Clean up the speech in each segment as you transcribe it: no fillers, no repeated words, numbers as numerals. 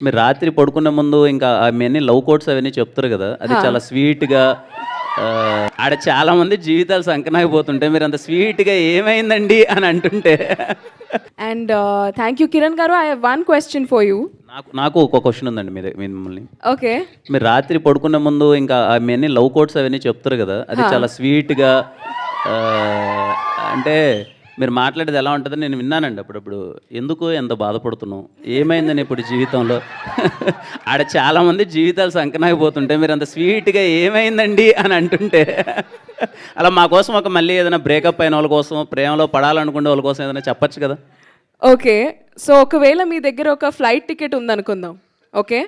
మీరు రాత్రి పడుకునే ముందు ఇంకా అవన్నీ లవ్ కోట్స్ అవన్నీ చెప్తారు కదా! అది చాలా స్వీట్‌గా ఆడ చాలామంది జీవితాలు సంకనాగిపోతుంటాయి. మీరు అంత స్వీట్‌గా ఏమైందండి అని అంటుంటే అండ్ థ్యాంక్ యూ కిరణ్ గారు. I have one question for you. నాకు ఒక క్వెషన్ ఉందండి మిమ్మల్ని. ఓకే. మీరు రాత్రి పడుకునే ముందు ఇంకా అవన్నీ లవ్ కోట్స్ అవన్నీ చెప్తారు కదా! అది చాలా స్వీట్‌గా అంటే మీరు మాట్లాడేది ఎలా ఉంటుందని నేను విన్నానండి అప్పుడప్పుడు. ఎందుకు ఎంత బాధపడుతున్నావు? ఏమైందని ఇప్పుడు జీవితంలో? ఆడ చాలామంది జీవితాలు సంకనాగిపోతుంటాయి. మీరు అంత స్వీట్‌గా ఏమైందండి అని అంటుంటే అలా మా కోసం ఒక మళ్ళీ ఏదైనా బ్రేకప్ అయిన వాళ్ళ కోసం, ప్రేమలో పడాలనుకునే వాళ్ళ కోసం ఏదైనా చెప్పొచ్చు కదా! ఓకే. సో ఒకవేళ మీ దగ్గర ఒక ఫ్లైట్ టికెట్ ఉందనుకుందాం. ఓకే.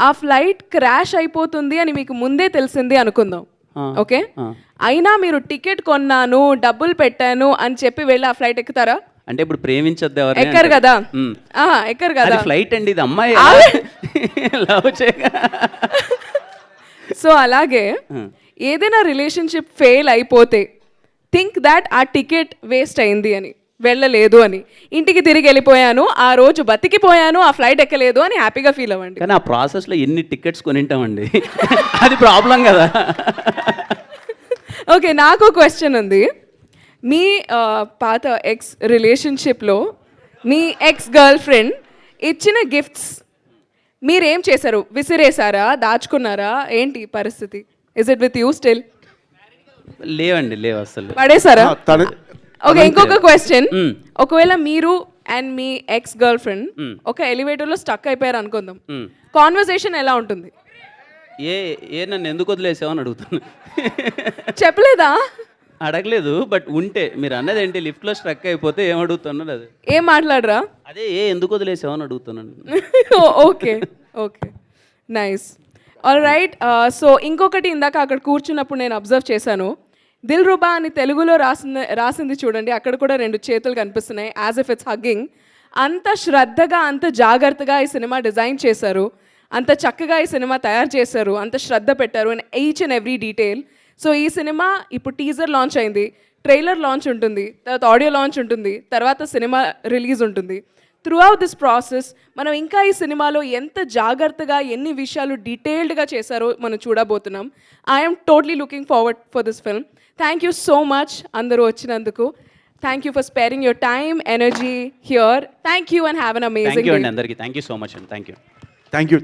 ఆ ఫ్లైట్ క్రాష్ అయిపోతుంది అని మీకు ముందే తెలిసింది అనుకుందాం. ఓకే. అయినా మీరు టికెట్ కొన్నాను, డబ్బులు పెట్టాను అని చెప్పి వెళ్ళి ఆ ఫ్లైట్ ఎక్కుతారా? అంటే ఇప్పుడు ప్రేమించొద్దు ఎవరిని ఎక్కరు కదా. ఎక్కరు కదా. ఫ్లైట్ అండి ఇది, అమ్మాయి లవ్ చేయగా. సో అలాగే ఏదైనా రిలేషన్షిప్ ఫెయిల్ అయిపోతే థింక్ దాట్ ఆ టికెట్ వేస్ట్ అయింది అని, వెళ్ళలేదు అని, ఇంటికి తిరిగి వెళ్ళిపోయాను, ఆ రోజు బతికిపోయాను, ఆ ఫ్లైట్ ఎక్కలేదు అని హ్యాపీగా ఫీల్ అవ్వండి. కానీ ఆ ప్రాసెస్లో ఎన్ని టికెట్స్ కొనింటామండి, అది ప్రాబ్లం కదా. ఓకే, నాకు క్వశ్చన్ ఉంది. మీ పాత ఎక్స్ రిలేషన్షిప్లో మీ ఎక్స్ గర్ల్ ఫ్రెండ్ ఇచ్చిన గిఫ్ట్స్ మీరేం చేశారు? విసిరేసారా, దాచుకున్నారా, ఏంటి పరిస్థితి? Is it with you still? లేవండి, లేవు అసలు. పడేసారా? ఓకే, ఇంకొక క్వశ్చన్. ఒకవేళ మీరు and me ex girl friend ఒక ఎలివేటర్లో స్టక్ అయిపోయారు అనుకుందాం, కాన్వర్సేషన్ ఎలా ఉంటుంది? ఏ నన్ను ఎందుకు వదిలేసావు అని అడుగుతాను. చెప్పలేదా? అడగలేదు, బట్ ఉంటే మీరు అన్నది ఏంటి, లిఫ్ట్లో స్ట్రక్ అయిపోతే ఏం అడుగుతున్నాను, అది ఏం మాట్లాడరా? అదే ఎందుకు వదిలేసావు అని అడుగుతున్నాను. Okay okay, nice. All right. So ఇంకొకటి, ఇందాక అక్కడ కూర్చున్నప్పుడు నేను అబ్జర్వ్ చేశాను, దిల్ రుబా అని తెలుగులో రాసింది చూడండి, అక్కడ కూడా 2 చేతులు కనిపిస్తున్నాయి, యాజ్ ఇఫ్ ఇట్స్ హగ్గింగ్. అంత శ్రద్ధగా, అంత జాగ్రత్తగా ఈ సినిమా డిజైన్ చేశారు, అంత చక్కగా ఈ సినిమా తయారు చేశారు, అంత శ్రద్ధ పెట్టారు in each and every detail. So ఈ సినిమా ఇప్పుడు టీజర్ లాంచ్ అయింది, ట్రైలర్ లాంచ్ ఉంటుంది, తర్వాత ఆడియో లాంచ్ ఉంటుంది, తర్వాత సినిమా రిలీజ్ ఉంటుంది. త్రూ అవుట్ దిస్ ప్రాసెస్ మనం ఇంకా ఈ సినిమాలో ఎంత జాగ్రత్తగా, ఎన్ని విషయాలు డీటెయిల్డ్గా చేశారో మనం చూడబోతున్నాం. I'm totally looking forward for this film. Thank you so much అందరూ వచ్చినందుకు. Thank you for sparing your time, energy here. Thank you and have an amazing day. అందరికీ థ్యాంక్ యూ సో మచ్ అండి. Thank you. Thank you.